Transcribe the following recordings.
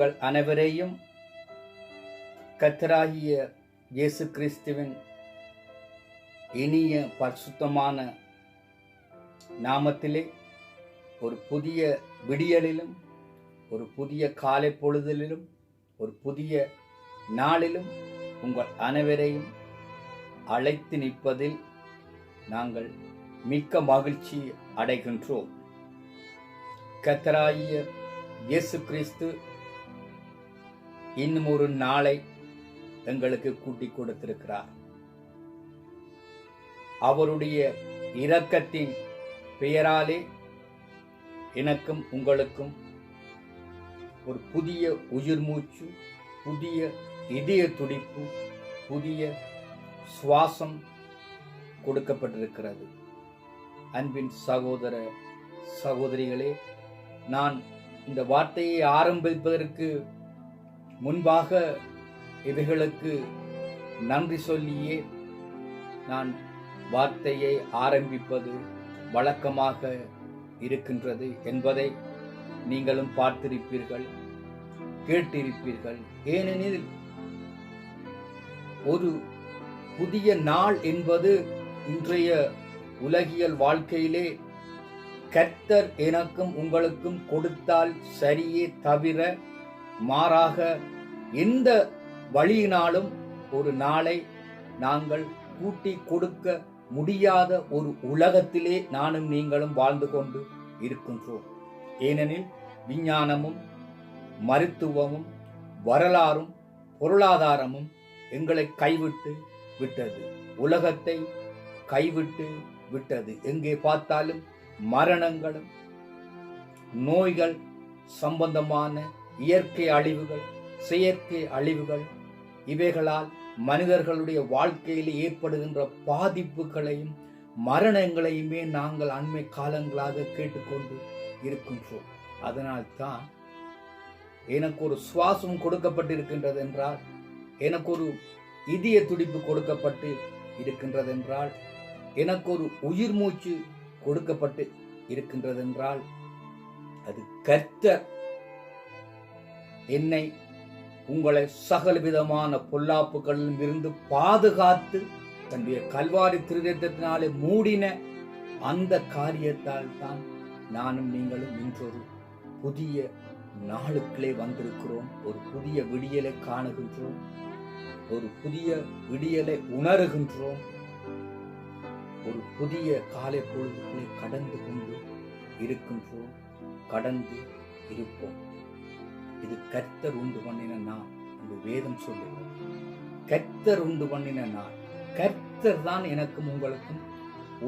உங்கள் அனைவரையும் கர்த்தராகிய இயேசு கிறிஸ்துவின் இனிய பரிசுத்தமான நாமத்திலே ஒரு புதிய விடியலிலும் ஒரு புதிய காலை பொழுதிலும் ஒரு புதிய நாளிலும் உங்கள் அனைவரையும் அழைத்து நிற்பதில் நாங்கள் மிக்க மகிழ்ச்சி அடைகின்றோம். கர்த்தராகிய இயேசு கிறிஸ்து இன்னும் ஒரு நாளை எங்களுக்கு கூட்டிக் கொடுத்திருக்கிறார். அவருடைய இரக்கத்தின் பெயராலே எனக்கும் உங்களுக்கும் ஒரு புதிய உயிர் மூச்சு, புதிய இதய துடிப்பு, புதிய சுவாசம் கொடுக்கப்பட்டிருக்கிறது. அன்பின் சகோதர சகோதரிகளே, நான் இந்த வார்த்தையை ஆரம்பிப்பதற்கு முன்பாக இவைகளுக்கு நன்றி சொல்லியே நான் வார்த்தையை ஆரம்பிப்பது வழக்கமாக இருக்கின்றது என்பதை நீங்களும் பார்த்திருப்பீர்கள், கேட்டிருப்பீர்கள். ஏனெனில் ஒரு புதிய நாள் என்பது இன்றைய உலகியல் வாழ்க்கையிலே கர்த்தர் எனக்கும் உங்களுக்கும் கொடுத்தால் சரியே தவிர மாறாக எந்த வழியினாலும் ஒரு நாளை நாங்கள் கூட்டி கொடுக்க முடியாத ஒரு உலகத்திலே நானும் நீங்களும் வாழ்ந்து கொண்டு இருக்கின்றோம். ஏனெனில் விஞ்ஞானமும் மருத்துவமும் வரலாறும் பொருளாதாரமும் எங்களை கைவிட்டு விட்டது, உலகத்தை கைவிட்டு விட்டது. எங்கே பார்த்தாலும் மரணங்களும் நோய்கள் சம்பந்தமான இயற்கை அழிவுகள், செயற்கை அழிவுகள், இவைகளால் மனிதர்களுடைய வாழ்க்கையில் ஏற்படுகின்ற பாதிப்புகளையும் மரணங்களையுமே நாங்கள் அண்மை காலங்களாக கேட்டுக்கொண்டு இருக்கின்றோம். அதனால்தான் எனக்கு ஒரு சுவாசம் கொடுக்கப்பட்டிருக்கின்றது என்றால், எனக்கு ஒரு இதய துடிப்பு கொடுக்கப்பட்டு இருக்கின்றது என்றால், எனக்கு ஒரு உயிர் மூச்சு கொடுக்கப்பட்டு இருக்கின்றது என்றால், அது கர்த்தர் என்னை உங்களை சகலவிதமான பொல்லாப்புகளிலும் இருந்து பாதுகாத்து தன்னுடைய கல்வாரி திருரத்தத்தினாலே மூடின அந்த காரியத்தால் தான் நானும் நீங்களும் இன்றொரு புதிய நாளுக்குள்ளே வந்திருக்கிறோம். ஒரு புதிய விடியலை காணுகின்றோம், ஒரு புதிய விடியலை உணர்கின்றோம், ஒரு புதிய காலை பொழுதுகளை கடந்து கொண்டு இருக்கின்றோம், கடந்து இருப்போம். இது கர்த்தர் உண்டு பண்ணின நாள் என்று வேதம் சொல்லுகிறது. கர்த்தர் உண்டு பண்ணின நாள். கர்த்தர் தான் எனக்கும் உங்களுக்கும்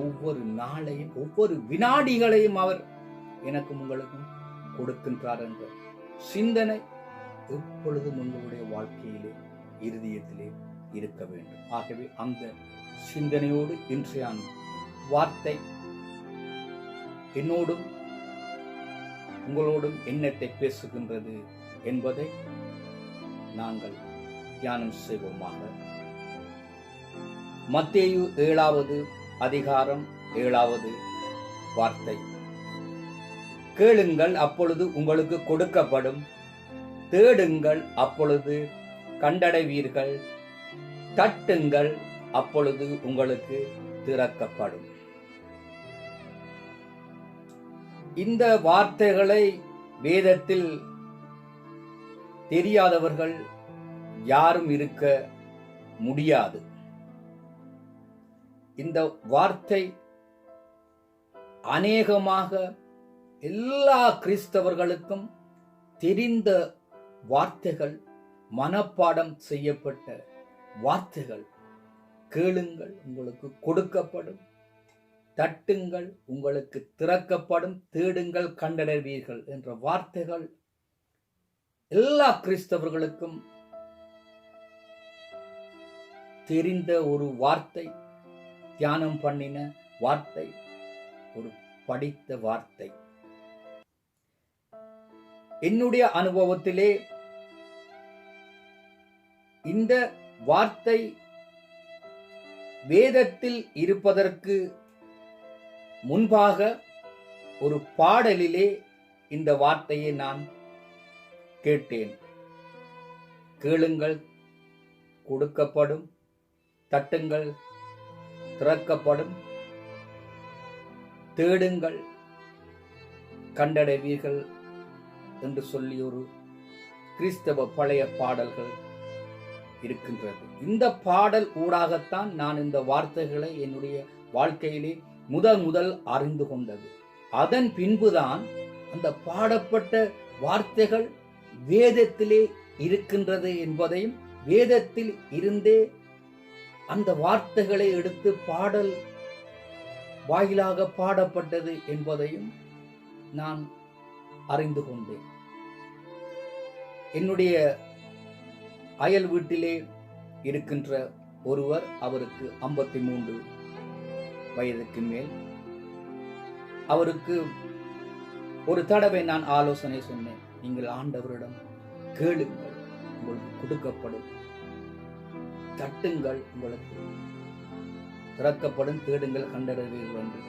ஒவ்வொரு நாளையும் ஒவ்வொரு வினாடிகளையும் அவர் எனக்கும் உங்களுக்கும் கொடுக்கின்றார் என்ற சிந்தனை எப்பொழுதும் உங்களுடைய வாழ்க்கையிலே இருதயத்திலே இருக்க வேண்டும். ஆகவே அந்த சிந்தனையோடு இன்றைய வார்த்தை என்னோடும் உங்களோடும் என்னத்தை பேசுகின்றது என்பதை நாங்கள் தியானம் செய்வோமாக. மத்தேயு 7வது அதிகாரம் 7வது வார்த்தை. கேளுங்கள், அப்பொழுது உங்களுக்கு கொடுக்கப்படும், தேடுங்கள், அப்பொழுது கண்டடைவீர்கள், தட்டுங்கள், அப்பொழுது உங்களுக்கு திறக்கப்படும். இந்த வார்த்தைகளை வேதத்தில் தெரியாதவர்கள் யாரும் இருக்க முடியாது. இந்த வார்த்தை அநேகமாக எல்லா கிறிஸ்தவர்களுக்கும் தெரிந்த வார்த்தைகள், மனப்பாடம் செய்யப்பட்ட வார்த்தைகள். கேளுங்கள், உங்களுக்கு கொடுக்கப்படும், தட்டுங்கள், உங்களுக்கு திறக்கப்படும், தேடுங்கள், கண்டடைவீர்கள் என்ற வார்த்தைகள் எல்லா கிறிஸ்தவர்களுக்கும் தெரிந்த ஒரு வார்த்தை, தியானம் பண்ணின வார்த்தை, ஒரு படித்த வார்த்தை. என்னுடைய அனுபவத்திலே இந்த வார்த்தை வேதத்தில் இருப்பதற்கு முன்பாக ஒரு பாடலிலே இந்த வார்த்தையை நான் கேட்டேன். கேளுங்கள் கொடுக்கப்படும், தட்டுங்கள் திறக்கப்படும், தேடுங்கள் கண்டடைவீர்கள் என்று சொல்லி ஒரு கிறிஸ்தவ பழைய பாடல்கள் இருக்கின்றது. இந்த பாடல் ஊடாகத்தான் நான் இந்த வார்த்தைகளை என்னுடைய வாழ்க்கையிலே முதல் அறிந்து கொண்டது. அதன் பின்புதான் அந்த பாடப்பட்ட வார்த்தைகள் வேதத்திலே இருக்கின்றது என்பதையும், வேதத்தில் இருந்தே அந்த வார்த்தைகளை எடுத்து பாடல் வாயிலாக பாடப்பட்டது என்பதையும் நான் அறிந்து கொண்டேன். என்னுடைய அயல் வீட்டிலே இருக்கின்ற ஒருவர், அவருக்கு 53 வயதுக்கு மேல். அவருக்கு ஒரு தடவை நான் ஆலோசனை சொன்னேன். நீங்கள் ஆண்டவரிடம் கேளுங்கள், உங்களுக்கு கொடுக்கப்படும், தட்டுங்கள், உங்களுக்கு திறக்கப்படும், தேடுங்கள் கண்டடைவீர்கள் என்று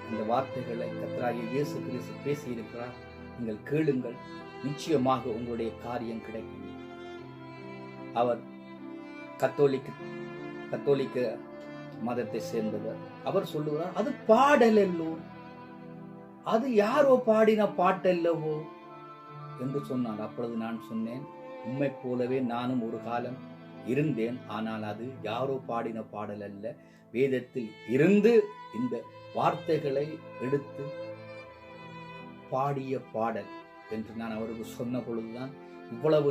இந்த வார்த்தைகளை கர்த்தராகிய இயேசு கிறிஸ்து பேசியிருக்கிறார். நீங்கள் கேளுங்கள், நிச்சயமாக உங்களுடைய காரியம் கிடைக்கும். அவர் கத்தோலிக்க மதத்தை சேர்ந்தவர். அவர் சொல்லுகிறார், அது பாடல் அல்லோ, அது யாரோ பாடின பாட்டல்லவோ என்று சொன்னார். அப்பொழுது நான் சொன்னேன், உம்மை போலவே நானும் ஒரு காலம் இருந்தேன். ஆனால் அது யாரோ பாடின பாடல் அல்ல, வேதத்தில் இருந்து இந்த வார்த்தைகளை எடுத்து பாடிய பாடல் என்று நான் அவருக்கு சொன்ன பொழுதுதான், இவ்வளவு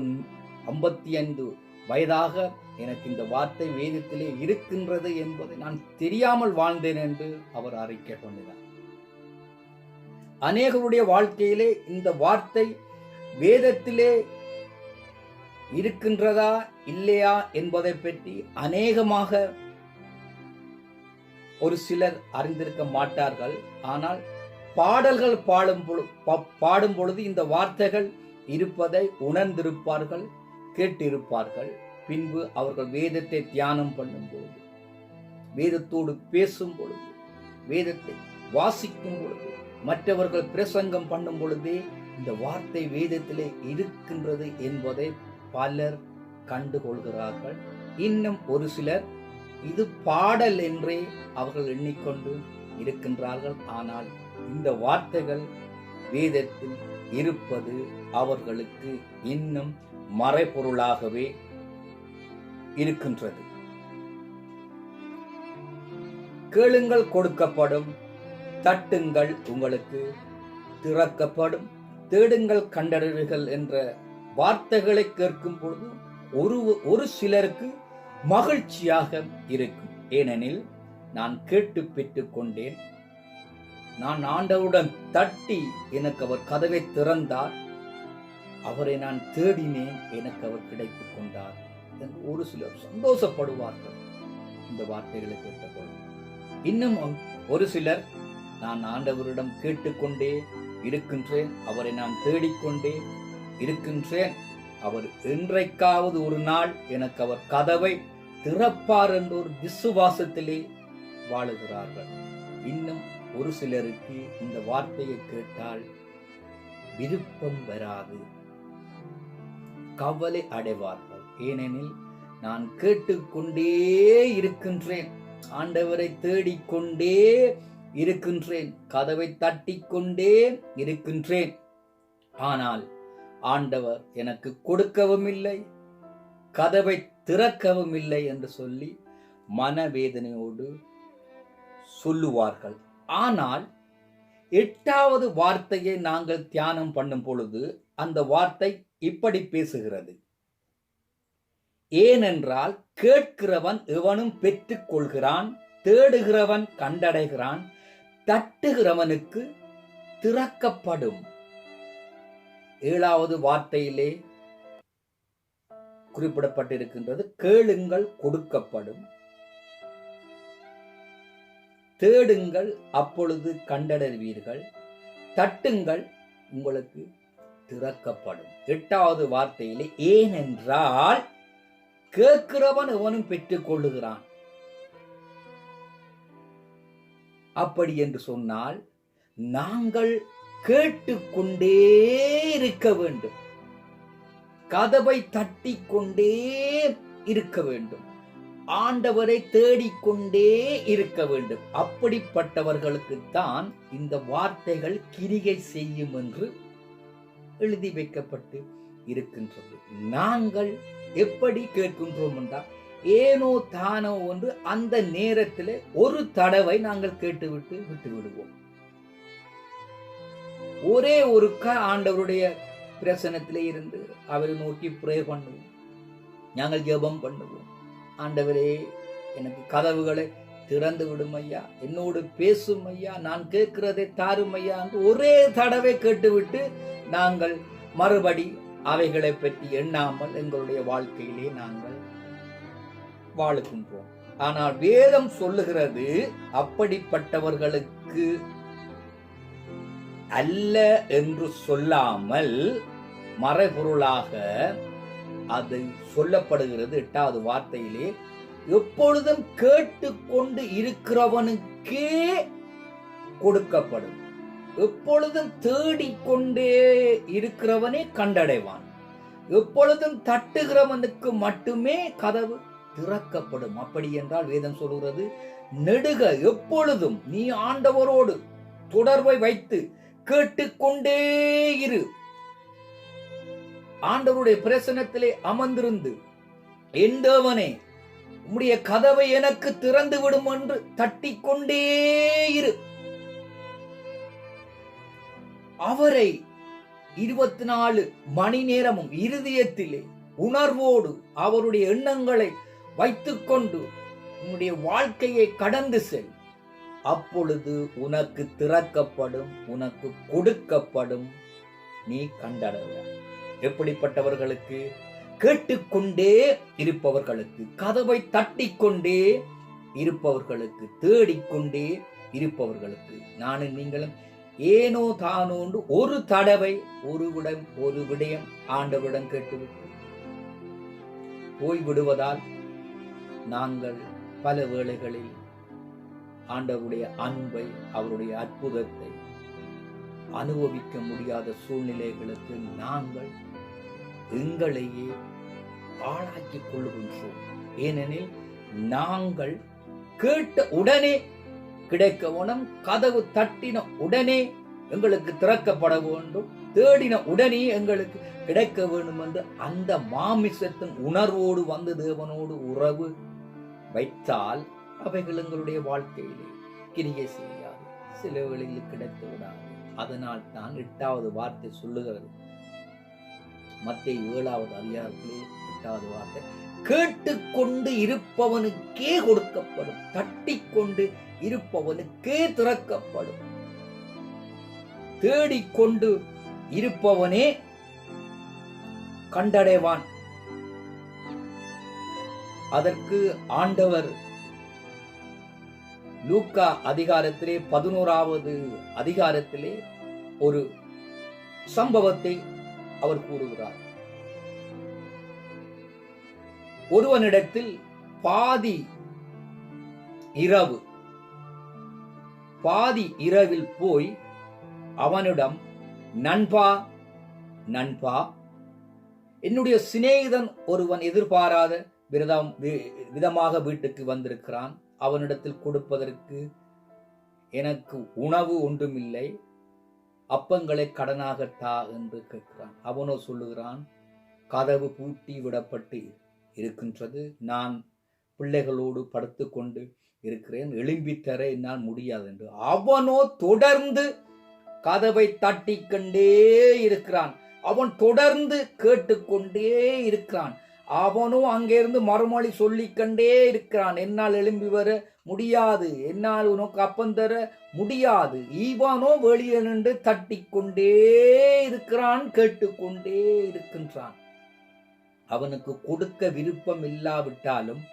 55 வயதாக எனக்கு இந்த வார்த்தை வேதத்திலே இருக்கின்றது என்பதை நான் தெரியாமல் வாழ்ந்தேன் என்று அவர் அறிக்கை பண்ணினார். அநேகருடைய வாழ்க்கையிலே இந்த வார்த்தை வேதத்திலே இருக்கின்றதா இல்லையா என்பதை பற்றி அநேகமாக ஒரு சிலர் அறிந்திருக்க மாட்டார்கள். ஆனால் பாடல்கள் பாடும் பொழுது இந்த வார்த்தைகள் இருப்பதை உணர்ந்திருப்பார்கள், கேட்டிருப்பார்கள். பின்பு அவர்கள் வேதத்தை தியானம் பண்ணும் பொழுது, வேதத்தோடு பேசும் பொழுது, வேதத்தை வாசிக்கும் பொழுது, மற்றவர்கள் பிரசங்கம் பண்ணும் பொழுதே இந்த வார்த்தை வேதத்திலே இருக்கின்றது என்பதை பலர் கண்டுகொள்கிறார்கள். இன்னும் ஒரு சிலர் இது பாடல் என்றே அவர்கள் எண்ணிக்கொண்டு இருக்கின்றார்கள். ஆனால் இந்த வார்த்தைகள் வேதத்தில் இருப்பது அவர்களுக்கு இன்னும் மறைபொருளாகவே இருக்கின்றது. கேளுங்கள் கொடுக்கப்படும், தட்டுங்கள் உங்களுக்கு திறக்கப்படும், தேடுங்கள் கண்டறிவீர்கள் என்ற வார்த்தைகளை கேட்கும் பொழுது ஒரு சிலருக்கு மகிழ்ச்சியாக இருக்கும். ஏனெனில் நான் கேட்டு பெற்றுக் கொண்டேன், நான் ஆண்டவருடன் தட்டி எனக்கு அவர் கதவை திறந்தார், அவரை நான் தேடினேன், எனக்கு அவர் கிடைத்துக் கொண்டார் என்று ஒரு சிலர் சந்தோஷப்படுவார்கள் இந்த வார்த்தைகளை கேட்டபொழுது. இன்னும் ஒரு சிலர், நான் ஆண்டவரிடம் கேட்டுக்கொண்டே இருக்கின்றேன், அவரை நான் தேடிக்கொண்டே இருக்கின்றேன், அவர் என்றைக்காவது ஒரு நாள் எனக்கு அவர் கதவை திறப்பார் என்ற ஒரு விசுவாசத்திலே வாழுகிறார்கள். இன்னும் ஒரு சிலருக்கு இந்த வார்த்தையை கேட்டால் விருப்பம் வராது, கவலை அடைவார்கள். ஏனெனில் நான் கேட்டுக்கொண்டே இருக்கின்றேன், ஆண்டவரை தேடிக்கொண்டே இருக்கின்றேன், கதவை தட்டிக்கொண்டே இருக்கின்றேன், ஆனால் ஆண்டவர் எனக்கு கொடுக்கவும் இல்லை, கதவை திறக்கவும் இல்லை என்று சொல்லி மனவேதனையோடு சொல்லுவார்கள். ஆனால் 8வது வார்த்தையை நாங்கள் தியானம் பண்ணும் பொழுது அந்த வார்த்தை இப்படி பேசுகிறது. ஏனென்றால் கேட்கிறவன் எவனும் பெற்றுக் கொள்கிறான், தேடுகிறவன் கண்டடைகிறான், தட்டுகிறவனுக்கு திறக்கப்படும். 7வது வார்த்தையிலே குறிப்பிடப்பட்டிருக்கின்றது, கேளுங்கள் கொடுக்கப்படும், தேடுங்கள் அப்பொழுது கண்டடைவீர்கள், தட்டுங்கள் உங்களுக்கு திறக்கப்படும். 8வது வார்த்தையிலே ஏனென்றால் கேட்கிறவன் எவனும் பெற்றுக் கொள்ளுகிறான். அப்படி என்று சொன்னால் நாங்கள் கேட்டுக்கொண்டே இருக்க வேண்டும். கதவை தட்டி கொண்டே இருக்க வேண்டும், ஆண்டவரை தேடிக்கொண்டே இருக்க வேண்டும். அப்படிப்பட்டவர்களுக்கு தான் இந்த வார்த்தைகள் கிரிகை செய்யும் என்று எழுதி வைக்கப்பட்டு இருக்கின்றது. நாங்கள் எப்படி கேட்கின்றோம் என்றால், ஏனோ தானோ என்று அந்த நேரத்தில் ஒரு தடவை நாங்கள் கேட்டுவிட்டு விட்டு விடுவோம். ஒரே ஒருக்கா ஆண்டவருடைய பிரசனத்திலே இருந்து அவரை நோக்கி ப்ரே பண்ணுவோம், நாங்கள் ஜெபம் பண்ணுவோம். ஆண்டவரே, எனக்கு கதவுகளை திறந்து விடும் ஐயா, என்னோடு பேசும் ஐயா, நான் கேட்கிறதை தாரும் ஐயா என்று ஒரே தடவை கேட்டுவிட்டு நாங்கள் மறுபடி அவைகளை பற்றி எண்ணாமல் எங்களுடைய வாழ்க்கையிலே நாங்கள் வாழுகின்றோம். ஆனால் வேதம் சொல்லுகிறது, அப்படிப்பட்டவர்களுக்கு அல்ல என்று சொல்லாமல் மறைபொருளாக அது சொல்லப்படுகிறது. 8வது வார்த்தையிலே, எப்பொழுதும் கேட்டுக்கொண்டு இருக்கிறவனுக்கே கொடுக்கப்படும், எப்பொழுதும் தேடிக்கொண்டே இருக்கிறவனே கண்டடைவான், எப்பொழுதும் தட்டுகிறவனுக்கு மட்டுமே கதவு திறக்கப்படும். அப்படி என்றால் வேதம் சொல்கிறது, நெடுக எப்பொழுதும் நீ ஆண்டவரோடு தொடர்பை வைத்து கேட்டுக்கொண்டே இரு, ஆண்டவருடைய பிரசனத்திலே அமர்ந்திருந்து, என் தேவனே உம்முடைய கதவை எனக்கு திறந்து விடும் என்று தட்டிக்கொண்டே இரு. அவரை 24 மணி நேரமும் இருதயத்திலே உணர்வோடு அவருடைய எண்ணங்களை வைத்துக்கொண்டு உன்னுடைய வாழ்க்கையை கடந்து செல். அப்பொழுது உனக்கு திறக்கப்படும், உனக்கு கொடுக்கப்படும், நீ கண்டடைவாய். எப்படிப்பட்டவர்களுக்கு? கேட்டுக்கொண்டே இருப்பவர்களுக்கு, கதவை தட்டிக்கொண்டே இருப்பவர்களுக்கு, தேடிக்கொண்டே இருப்பவர்களுக்கு. நானும் நீங்களும் ஏனோ தானோண்டு ஒரு தடவை ஒரு விடயம் ஆண்டவரிடம் கேட்டுவிட்டு போய்விடுவதால் நாங்கள் பல வேளைகளில் ஆண்டவருடைய அன்பை, அவருடைய அற்புதத்தை அனுபவிக்க முடியாத சூழ்நிலைகளுக்கு நாங்கள் எங்களையே ஆளாக்கிக் கொள்கின்றோம். ஏனெனில் நாங்கள் கேட்ட உடனே கிடைக்க வேணும், கதவு தட்டின உடனே எங்களுக்கு திறக்கப்பட வேண்டும், தேடின உடனே எங்களுக்கு கிடைக்க வேண்டும் என்று அந்த மாமிசத்தின் உணர்வோடு வந்து தேவனோடு உறவு வைத்தால் அவைகள் எங்களுடைய வாழ்க்கையிலே கிரியை செய்யாது, சில வேளையில் கிடைத்து விடாது. அதனால் தான் 8வது வார்த்தை சொல்லுகிறது, மத்தேயு 7வது அதிகாரத்திலே 8வது வார்த்தை, கேட்டுக்கொண்டு இருப்பவனுக்கே கொடுக்கப்படும், தட்டிக்கொண்டு இருப்பவனுக்கே திறக்கப்படும், தேடிக்கொண்டு இருப்பவனே கண்டடைவான். அதற்கு ஆண்டவர் லூக்கா அதிகாரத்திலே 11வது அதிகாரத்திலே ஒரு சம்பவத்தை அவர் கூறுகிறார். ஒருவனிடத்தில் பாதி இரவில் போய் அவனிடம், நண்பா, என்னுடைய சிநேகிதன் ஒருவன் எதிர்பாராத விதமாக வீட்டுக்கு வந்திருக்கிறான், அவனிடத்தில் கொடுப்பதற்கு எனக்கு உணவு ஒன்றுமில்லை, அப்பங்களை கடனாக தா என்று கேட்கிறான். அவனோ சொல்லுகிறான், கதவு பூட்டி விடப்பட்டு இருக்கின்றது, நான் பிள்ளைகளோடு படுத்துக்கொண்டு இருக்கிறேன், எழும்பித் தர என்னால் முடியாது என்று. அவனோ தொடர்ந்து கதவை தட்டிக்கொண்டே இருக்கிறான், அவன் தொடர்ந்து கேட்டுக்கொண்டே இருக்கிறான். அவனோ அங்கிருந்து மறுமொழி சொல்லிக்கொண்டே இருக்கிறான், என்னால் எழும்பி வர முடியாது, என்னால் உனக்கு அப்பம் தர முடியாது. இவனோ வெளியே நின்று தட்டிக்கொண்டே இருக்கிறான், கேட்டுக்கொண்டே இருக்கின்றான். அவனுக்கு கொடுக்க விருப்பம் இல்லாவிட்டாலும்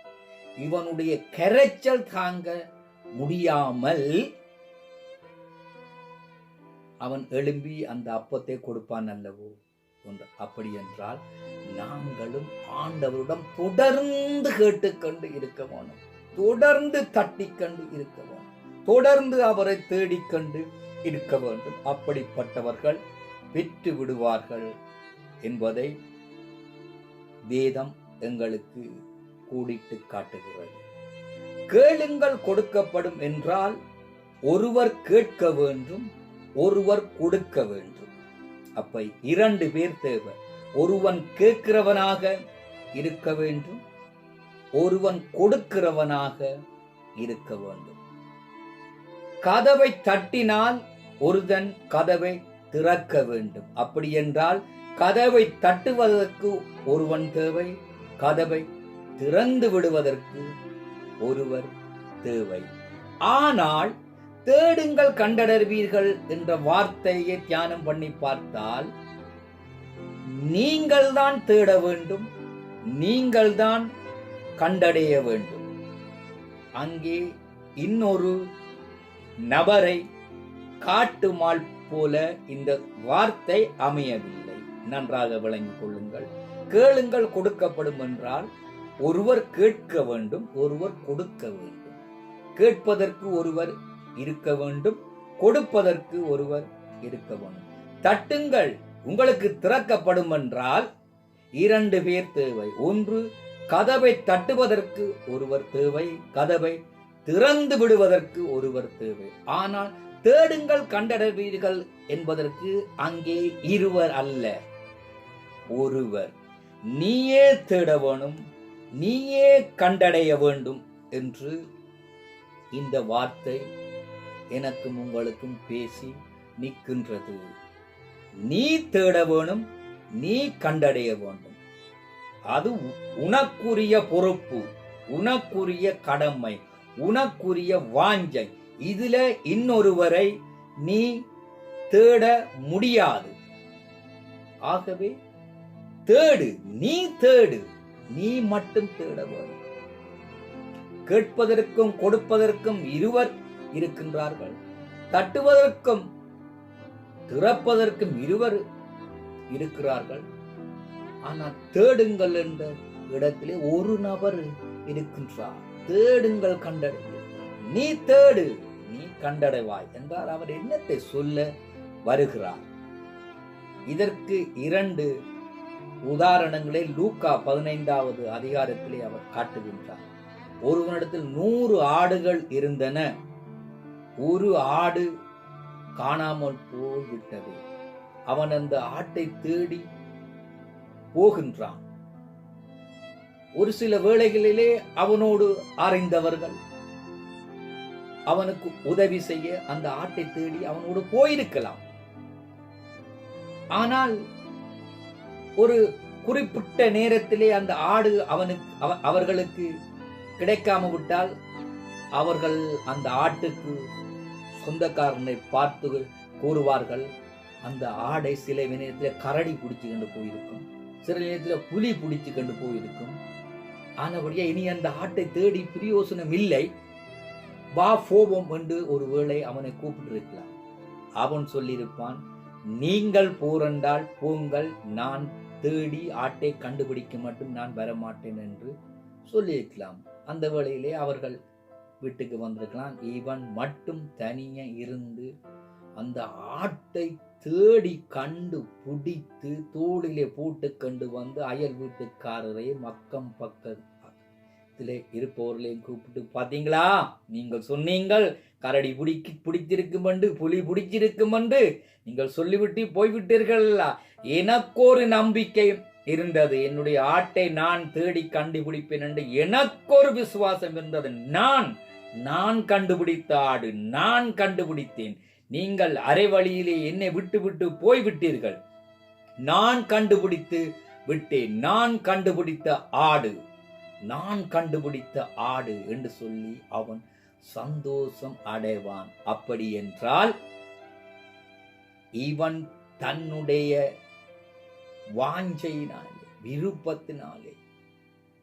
இவனுடைய கரைச்சல் தாங்க முடியாமல் அவன் எழும்பி அந்த அப்பத்தை கொடுப்பான் அல்லவோ என்று. அப்படி என்றால் நாங்களும் ஆண்டவரிடம் தொடர்ந்து கேட்டுக்கொண்டு இருக்க வேணும், தொடர்ந்து தட்டிக்கொண்டு இருக்க வேண்டும், தொடர்ந்து அவரை தேடிக்கொண்டு இருக்க வேண்டும். அப்படிப்பட்டவர்கள் பெற்று விடுவார்கள் என்பதை வேதம் எங்களுக்கு கூடிட்டு காட்டுகிறது. கேளுங்கள் கொடுக்கப்படும் என்றால் ஒருவர் கேட்க வேண்டும், ஒருவர் கொடுக்க வேண்டும். அப்ப 2 பேர் தேவை. ஒருவன் கேட்கிறவனாக இருக்க வேண்டும், ஒருவன் கொடுக்கிறவனாக இருக்க வேண்டும். கதவை தட்டினால் ஒருவன் கதவை திறக்க வேண்டும். அப்படி என்றால் கதவை தட்டுவதற்கு ஒருவன் தேவை, கதவை திறந்து விடுவதற்கு ஒருவர் தேவை. ஆனால் தேடுங்கள் கண்டடைவீர்கள் என்ற வார்த்தையை தியானம் பண்ணி பார்த்தால் நீங்கள் தான் தேட வேண்டும், நீங்கள் தான் கண்டடைய வேண்டும். அங்கே இன்னொரு நபரை காட்டுமாள் போல இந்த வார்த்தை அமையவில்லை. நன்றாக விளங்கிக் கொள்ளுங்கள். கேளுங்கள் கொடுக்கப்படும் என்றால் ஒருவர் கேட்க வேண்டும், ஒருவர் கொடுக்க வேண்டும். கேட்பதற்கு ஒருவர் இருக்க வேண்டும், கொடுப்பதற்கு ஒருவர் இருக்க வேண்டும். தட்டுங்கள் உங்களுக்கு திறக்கப்படும் என்றால் 2 பேர் தேவை. ஒன்று கதவை தட்டுவதற்கு ஒருவர் தேவை, கதவை திறந்து விடுவதற்கு ஒருவர் தேவை. ஆனால் தேடுங்கள் கண்டடைவீர்கள் என்பதற்கு அங்கே இருவர் அல்ல, ஒருவர். நீயே தேட வேணும், நீயே கண்டடைய வேண்டும் என்று இந்த வார்த்தை எனக்கும் உங்களுக்கும் பேசி நிற்கின்றது. நீ தேட வேணும், நீ கண்டடைய வேண்டும். அது உனக்குரிய பொறுப்பு, உனக்குரிய கடமை, உனக்குரிய வாஞ்சை. இதுல இன்னொருவரை நீ தேட முடியாது. ஆகவே தேடு, நீ தேடு, நீ மட்டும் தேட வேண்டும். கேட்பதற்கும் கொடுப்பதற்கும் இருவர் இருக்கின்றார்கள், தட்டுவதற்கும் திறப்பதற்கும் இருவர் இருக்கிறார்கள். ஆனால் தேடுங்கள் என்ற இடத்திலே ஒரு நபர் இருக்கின்றார். தேடுங்கள் கண்டடை, நீ தேடு, நீ கண்டடைவாய் என்றால் அவர் என்னத்தை சொல்ல வருகிறார்? இதற்கு 2 உதாரணங்களை லூக்கா 15வது அதிகாரத்திலே அவர் காட்டுகின்றார். ஒருவனிடத்தில் 100 ஆடுகள் இருந்தன, ஒரு ஆடு காணாமல் போய்விட்டது. அவன் அந்த ஆட்டை தேடி போகின்றான். ஒரு சில வேளைகளிலே அவனோடு அறிந்தவர்கள் அவனுக்கு உதவி செய்ய அந்த ஆட்டை தேடி அவனோடு போயிருக்கலாம். ஆனால் ஒரு குறிப்பிட்ட நேரத்திலே அந்த ஆடு அவர்களுக்கு கிடைக்காம விட்டால் அவர்கள் அந்த ஆட்டுக்கு சொந்தக்காரனை பார்த்து கூறுவார்கள், அந்த ஆடை சில நேரத்தில் கரடி பிடிச்சு கொண்டு போயிருக்கும், சில நேரத்தில் புலி பிடிச்சு கொண்டு போயிருக்கும். ஆனபடியா இனி அந்த ஆட்டை தேடி பிரயோசனம் இல்லை, வா போவோம் என்று ஒருவேளை அவனை கூப்பிட்டிருக்கலாம். அவன் சொல்லியிருப்பான், நீங்கள் போரண்டால் போங்கள், நான் தேடி ஆட்டை கண்டுபிடிக்க மட்டும் நான் வரமாட்டேன் என்று சொல்லியிருக்கலாம். அந்த வேளையிலே அவர்கள் வீட்டுக்கு வந்திருக்கலாம். இவன் மட்டும் தனியே இருந்து அந்த ஆட்டை தேடி கண்டு பிடித்து தோளிலே போட்டு கண்டு வந்து அயல் வீட்டுக்காரரை மக்கம் பக்கத்திலே இருப்பவர்களையும் கூப்பிட்டு, பார்த்தீங்களா, நீங்கள் சொன்னீங்கள் கரடி பிடித்திருக்கும் என்று, புலி பிடிச்சிருக்கும் என்று நீங்கள் சொல்லிவிட்டு போய்விட்டீர்கள். எனக்கு ஒரு நம்பிக்கை இருந்தது, என்னுடைய ஆட்டை நான் தேடி கண்டுபிடிப்பேன் என்று எனக்கு ஒரு விசுவாசம் இருந்தது. நான் கண்டுபிடித்த ஆடு, நான் கண்டுபிடித்தேன். நீங்கள் அரை வழியிலே என்னை விட்டு விட்டு போய்விட்டீர்கள். நான் கண்டுபிடித்து விட்டேன், நான் கண்டுபிடித்த ஆடு, நான் கண்டுபிடித்த ஆடு என்று சொல்லி அவன் சந்தோஷம் அடைவான். அப்படி என்றால் இவன் தன்னுடைய வாஞ்சையினாலே, விருப்பத்தினாலே,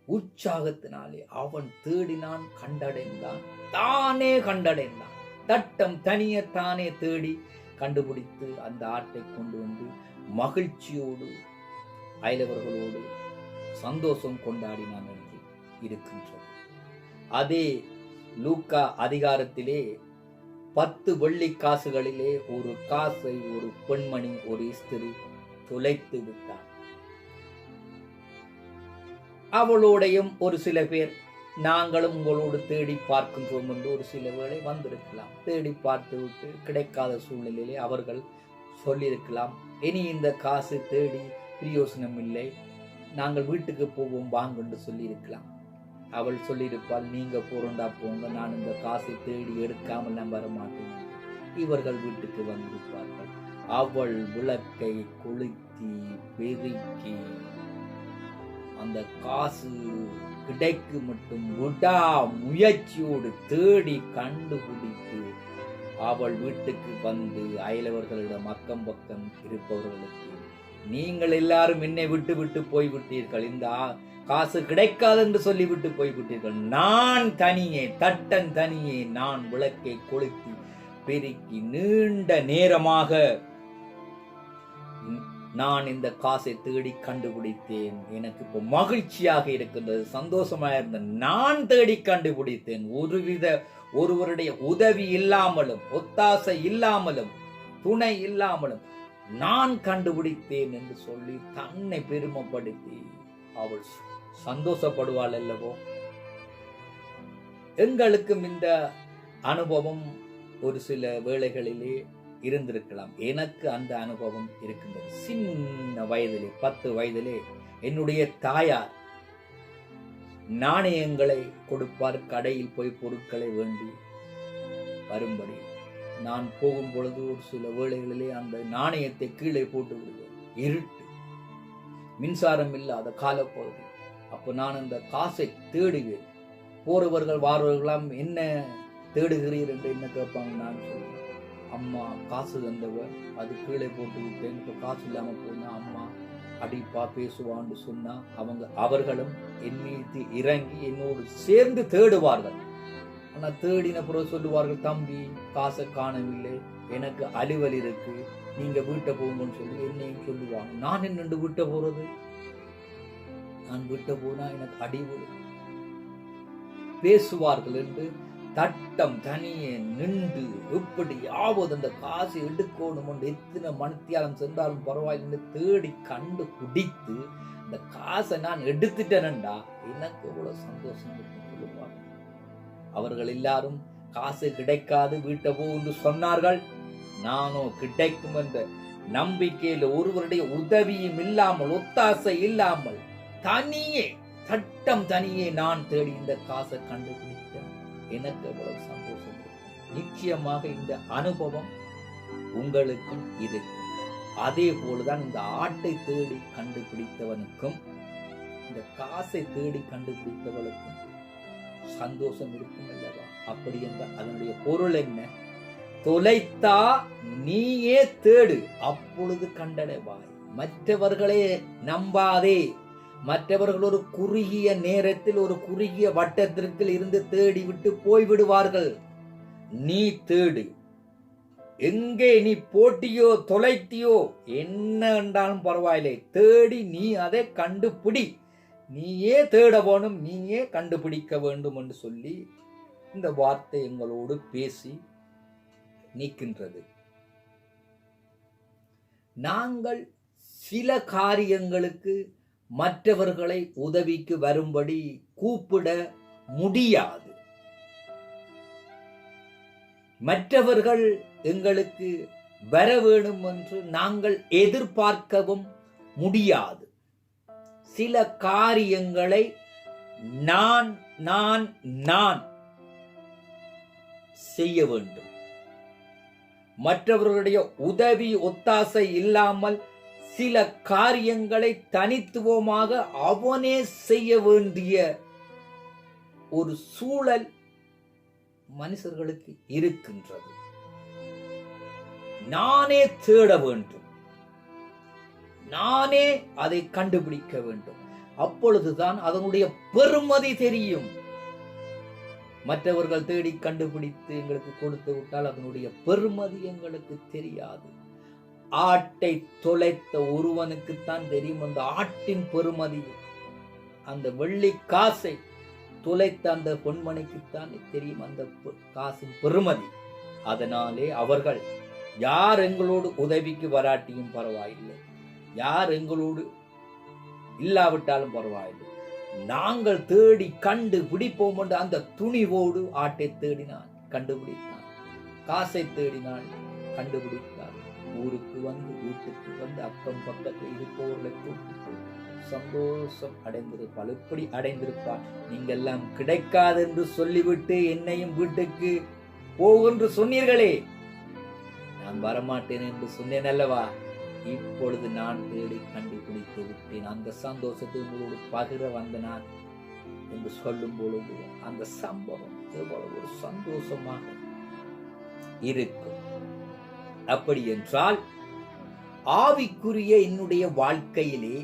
உற்சாகத்தினாலே அவன் தேடினான், கண்டடைந்தான், தானே கண்டடைந்தான். தட்டம் தனிய தானே தேடி கண்டுபிடித்து அந்த ஆட்டை கொண்டு வந்து மகிழ்ச்சியோடு அயலவர்களோடு சந்தோஷம் கொண்டாடினான் என்று இருக்கின்றது. அதே லூக்கா அதிகாரத்திலே 10 வெள்ளி காசுகளிலே ஒரு காசை ஒரு பெண்மணி, ஒரு ஸ்திரீ தொலைத்து விட்டார். அவளோடையும் ஒரு சில பேர் நாங்களும் உங்களோடு தேடி பார்க்கின்றோம் என்று ஒரு சில வேளை வந்திருக்கலாம். தேடி பார்த்து விட்டு கிடைக்காத சூழ்நிலையிலே அவர்கள் சொல்லியிருக்கலாம், இனி இந்த காசு தேடி பிரயோசனம் இல்லை, நாங்கள் வீட்டுக்கு போவோம் வாங்கன்னு சொல்லியிருக்கலாம். அவள் சொல்லியிருப்பாள், நீங்க போறண்டா போங்க, நான் இந்த காசை தேடி எடுக்காமல் நான் வரமாட்டேன். இவர்கள் வீட்டுக்கு வந்திருப்பார்கள். அவள் விளக்கை கொளுத்தி பெருக்கி அந்த காசு கிடைக்கு மட்டும் விடா முயற்சியோடு தேடி கண்டுபிடித்து அவள் வீட்டுக்கு வந்து அயலவர்களிடம் அக்கம் பக்கம் இருப்பவர்களுக்கு, நீங்கள் எல்லாரும் என்னை விட்டு விட்டு போய்விட்டீர்கள், இந்த காசு கிடைக்காது என்று சொல்லிவிட்டு போய்விட்டீர்கள், நான் தனியே தட்டன் தனியே நான் விளக்கை கொளுத்தி பெருக்கி நீண்ட நேரமாக நான் இந்த காசை தேடி கண்டுபிடித்தேன், எனக்கு இப்போ மகிழ்ச்சியாக இருக்கின்றது, சந்தோஷமாக இருந்த, நான் தேடி கண்டுபிடித்தேன், ஒருவருடைய உதவி இல்லாமலும் ஒத்தாசை இல்லாமலும் துணை இல்லாமலும் நான் கண்டுபிடித்தேன் என்று சொல்லி தன்னை பெருமைப்படுத்தி அவள் சந்தோஷப்படுவாள் அல்லவோ. எங்களுக்கும் இந்த அனுபவம் ஒரு சில வேளைகளிலே இருந்திருக்கலாம். எனக்கு அந்த அனுபவம் இருக்கின்றது. சின்ன வயதிலே 10 வயதிலே என்னுடைய தாயார் நாணயங்களை கொடுப்பார். கடையில் போய் பொருட்களை வேண்டி வரும்படி நான் போகும் பொழுது ஒரு சில வேளைகளிலே அந்த நாணயத்தை கீழே போட்டு விடுவேன். இருட்டு, மின்சாரம் இல்லாத காலப்பகுதி. அப்ப நான் அந்த காசை தேடுவேன். போறவர்கள் வாரவர்களாம் என்ன தேடுகிறீர் என்று என்ன கேட்பாங்க. நான் சொல்லுவேன், அம்மா காசு தந்தவர், அது கீழே போட்டு விட்டேன், இப்போ காசு இல்லாமல் போனா அம்மா அடிப்பா பேசுவான்னு சொன்னா அவர்களும் என் மீது இறங்கி என்னோடு சேர்ந்து தேடுவார்கள். ஆனா தேடின பிறகு சொல்லுவார்கள், தம்பி காசை காணவில்லை, எனக்கு அலுவல் இருக்கு, நீங்க வீட்டை போங்கன்னு சொல்லி என்னையும் சொல்லுவாங்க. நான் என்னண்டு வீட்டை போறது? நான் வீட்டை போனா எனக்கு அடிவுடு பேசுவார்கள் என்று தட்டம் தனியே நின்று எப்படியாவது அந்த காசை எடுக்கணும் என்று எத்தனை மணித்தியாலம் சென்றாலும் பரவாயில்லை தேடி கண்டு குடித்து அந்த காசை நான் எடுத்துட்டேனண்டா எனக்கு எவ்வளவு சந்தோஷம் இருக்குன்னு சொல்லுவாங்க. அவர்கள் எல்லாரும் காசு கிடைக்காது வீட்டை போ என்று சொன்னார்கள். நானோ கிடைக்கும் என்ற நம்பிக்கையில் ஒருவருடைய உதவியும் இல்லாமல் ஒத்தாசை இல்லாமல் தனியே தட்டம் தனியே நான் தேடி இந்த காசை கண்டுபிடித்தேன். எனக்கு எவ்வளவு சந்தோஷம். நிச்சயமாக இந்த அனுபவம் உங்களுக்கும் இருக்கு. அதே போலதான் இந்த ஆட்டை தேடி கண்டுபிடித்தவனுக்கும் இந்த காசை தேடி கண்டுபிடித்தவனுக்கும் சந்தோஷம் இருக்கும் அல்லவா? அப்படி என்றால் அதனுடைய பொருள் என்ன? தொலைத்தா நீயே தேடு, அப்பொழுது கண்டடைவாய். மற்றவர்களே நம்பாதே. மற்றவர்கள் ஒரு குறுகிய நேரத்தில் ஒரு குறுகிய வட்டத்திற்குள் இருந்து தேடி விட்டு போய்விடுவார்கள். நீ தேடு. எங்கே நீ போட்டியோ தொலைத்தியோ என்ன என்றாலும் பரவாயில்லை, தேடி நீ அதை கண்டுபிடி. நீயே தேட வேணும், நீயே கண்டுபிடிக்க வேண்டும் என்று சொல்லி இந்த வார்த்தை எங்களோடு பேசி நீக்கின்றது. நாங்கள் சில காரியங்களுக்கு மற்றவர்களை உதவிக்கு வரும்படி கூப்பிட முடியாது. மற்றவர்கள் எங்களுக்கு வர வேண்டும் என்று நாங்கள் எதிர்பார்க்கவும் முடியாது. சில காரியங்களை நான் நான் நான் செய்ய வேண்டும். மற்றவர்களுடைய உதவி ஒத்தாசை இல்லாமல் சில காரியங்களை தனித்துவமாக அவனே செய்ய வேண்டிய ஒரு சூழல் மனுஷர்களுக்கு இருக்கின்றது. நானே தேட வேண்டும், நானே அதை கண்டுபிடிக்க வேண்டும். அப்பொழுதுதான் அதனுடைய பெருமதி தெரியும். மற்றவர்கள் தேடி கண்டுபிடித்து எங்களுக்கு கொடுத்து விட்டால் அதனுடைய பெருமதி எங்களுக்கு தெரியாது. ஆட்டை தொலைத்த ஒருவனுக்குத்தான் தெரியும் அந்த ஆட்டின் பெருமதி. அந்த வெள்ளி காசை தொலைத்த அந்த பொன்மணிக்குத்தான் தெரியும் அந்த காசின் பெருமதி. அதனாலே அவர்கள் யார் எங்களோடு உதவிக்கு வராட்டியும் பரவாயில்லை, யார் எங்களோடு இல்லாவிட்டாலும் பரவாயில்லை, நாங்கள் தேடி கண்டு பிடிப்போம் என்று அந்த துணிவோடு ஆட்டை தேடினான், கண்டுபிடித்தான். காசை தேடினான், கண்டுபிடித்தான். ஊருக்கு வந்து வீட்டுக்கு வந்து அக்கம் பக்கத்தில் இருப்பவர்களை கூப்பிட்டு சந்தோஷம் அடைந்திருப்பாள். எப்படி அடைந்திருப்பாள்? நீங்கள் எல்லாம் கிடைக்காது என்று சொல்லிவிட்டு என்னையும் வீட்டுக்கு போவென்று சொன்னீர்களே, நான் வரமாட்டேன் என்று சொன்னேன் அல்லவா? இப்பொழுது நான் தேடி கண்டுபிடித்து விட்டேன். அந்த சந்தோஷத்தை உங்களோடு பகிர வந்த நான் என்று சொல்லும் பொழுது அந்த சம்பவம் எவ்வளவு ஒரு சந்தோஷமாக இருக்கும். அப்படி என்றால் ஆவிக்குரிய என்னுடைய வாழ்க்கையிலே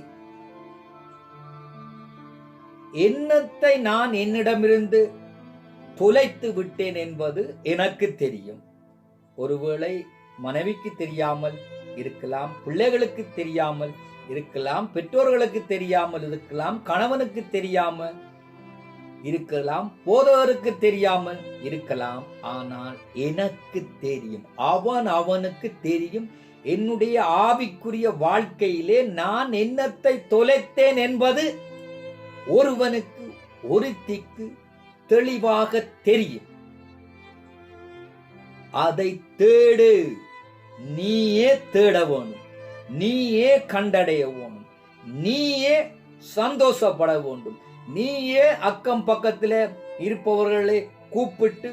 என்னத்தை நான் என்னிடமிருந்து தொலைத்து விட்டேன் என்பது எனக்கு தெரியும். ஒருவேளை மனைவிக்கு தெரியாமல் இருக்கலாம், பிள்ளைகளுக்கு தெரியாமல் இருக்கலாம், பெற்றோர்களுக்கு தெரியாமல் இருக்கலாம், கணவனுக்கு தெரியாமல் இருக்கலாம், போதவருக்கு தெரியாமல் இருக்கலாம். ஆனால் எனக்கு தெரியும், அவனுக்கு தெரியும். என்னுடைய ஆவிக்குரிய வாழ்க்கையிலே நான் என்னத்தை தொலைத்தேன் என்பது ஒருவனுக்கு ஒருத்திக்கு தெளிவாக தெரியும். அதை தேடு, நீயே தேட வேணும், நீயே கண்டடைய வேணும், நீயே சந்தோஷப்பட வேண்டும், நீயே அக்கம் பக்கத்தில் இருப்பவர்களை கூப்பிட்டு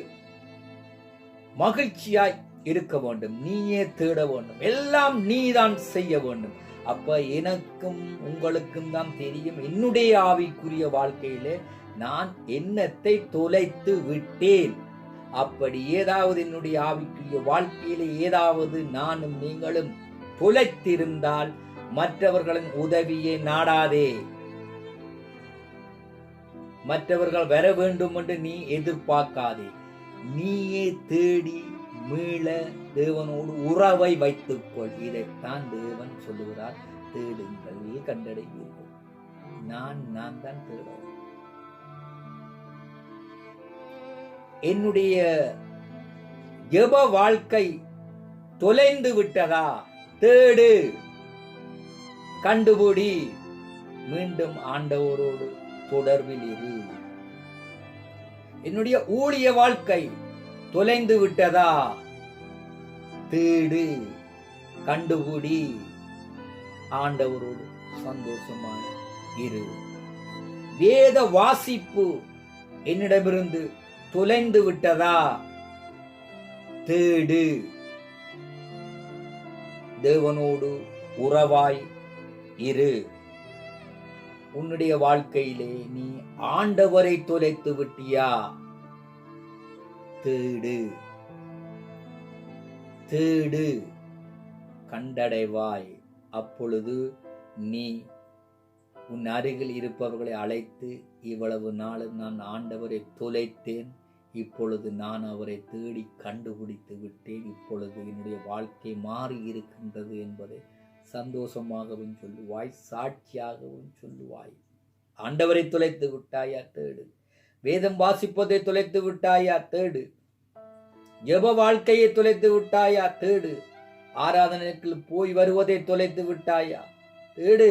மகிழ்ச்சியாய் இருக்க வேண்டும், நீயே தேட வேண்டும், எல்லாம் நீதான் செய்ய வேண்டும். அப்ப எனக்கும் உங்களுக்கும் தான் தெரியும், என்னுடைய ஆவிக்குரிய வாழ்க்கையிலே நான் என்னத்தை தொலைத்து விட்டேன். அப்படி ஏதாவது என்னுடைய ஆவிக்குரிய வாழ்க்கையிலே ஏதாவது நானும் நீங்களும் தொலைத்திருந்தால் மற்றவர்களின் உதவியை நாடாதே. மற்றவர்கள் வர வேண்டும் என்று நீ எதிர்பார்க்காதே. நீயே தேடி மீள தேவனோடு உறவை வைத்துக்கொள். இதைத்தான் தேவன் சொல்லுகிறார், தேடுங்கள் கண்டடைவீர்கள். நான் தான் தேடுவேன். என்னுடைய ஜெப வாழ்க்கை தொலைந்து விட்டதா? தேடு, கண்டுபிடி, மீண்டும் ஆண்டவரோடு தொடர்பில் இரு. என்னுடைய ஊழிய வாழ்க்கை தொலைந்து விட்டதா? தேடு, கண்டுபிடி, ஆண்டவரோடு சந்தோஷமாக இரு. வேத வாசிப்பு என்னிடமிருந்து தொலைந்து விட்டதா? தேடு, தேவனோடு உறவாய் இரு. உன்னுடைய வாழ்க்கையிலே நீ ஆண்டவரை தொலைத்து விட்டியா? தேடு, தேடு, கண்டடைவாய். அப்பொழுது நீ உன் அருகில் இருப்பவர்களை அழைத்து, இவ்வளவு நாளும் நான் ஆண்டவரை தொலைத்தேன், இப்பொழுது நான் அவரை தேடி கண்டுபிடித்து விட்டேன், இப்பொழுது என்னுடைய வாழ்க்கை மாறி இருக்கின்றது என்பதை சந்தோஷமாகவும் சொல்லுவாய், சாட்சியாகவும் சொல்லுவாய். ஆண்டவரை தொலைத்து விட்டாயா? தேடு. வேதம் வாசிப்பதை தொலைத்து விட்டாயா? தேடு. ஜெப வாழ்க்கையை தொலைத்து விட்டாயா? தேடு. ஆராதனைக்கு போய் வருவதை தொலைத்து விட்டாயா? தேடு.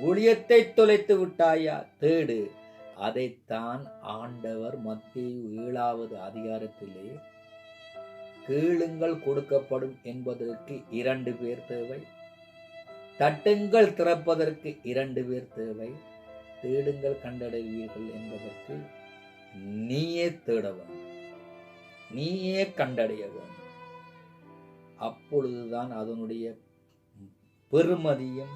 ஊழியத்தை தொலைத்து விட்டாயா? தேடு. அதைத்தான் ஆண்டவர் மத்தேயு 7வது அதிகாரத்திலே கேளுங்கள் கொடுக்கப்படும் என்பதற்கு 2 பேர் தேவை, தட்டுங்கள் திறப்பதற்கு 2 பேர் தேவை, தேடுங்கள் கண்டடைவீர்கள் என்பதற்கு நீயே தேட வேண்டும், நீயே கண்டடைய வேண்டும். அப்பொழுதுதான் அதனுடைய பெருமதியும்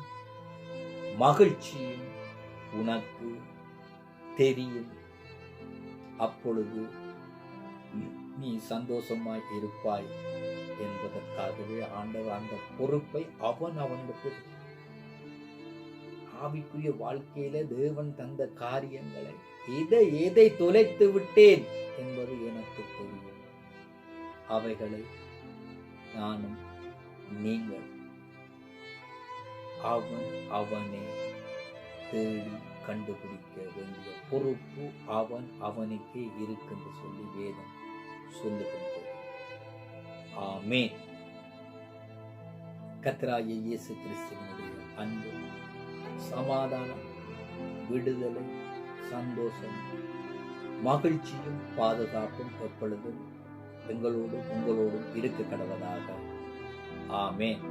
மகிழ்ச்சியும் உனக்கு தெரியும். அப்பொழுது நீ சந்தோஷமாய் இருப்பாய் என்பதற்காகவே ஆண்டவர் அந்த பொறுப்பை அவனிடத்தில், ஆவிக்குரிய வாழ்க்கையில தேவன் தந்த காரியங்களை எதை தொலைத்து விட்டேன் என்பது எனக்கு தெரியும். அவைகளை நானும் நீங்கள் அவனே தேடி கண்டுபிடிக்க வேண்டிய பொறுப்பு அவனுக்கே இருக்குன்னு சொல்லி வேதம் சொல்லுகின்றது. ஆமென். கர்த்தராகிய இயேசு கிறிஸ்துவினுடைய அன்பு, சமாதானம், விடுதலை சந்தோஷம், மகிழ்ச்சியும் பாதுகாப்பும் எப்பொழுதும் எங்களோடும் உங்களோடும் இருக்க கடவதாக. ஆமென்.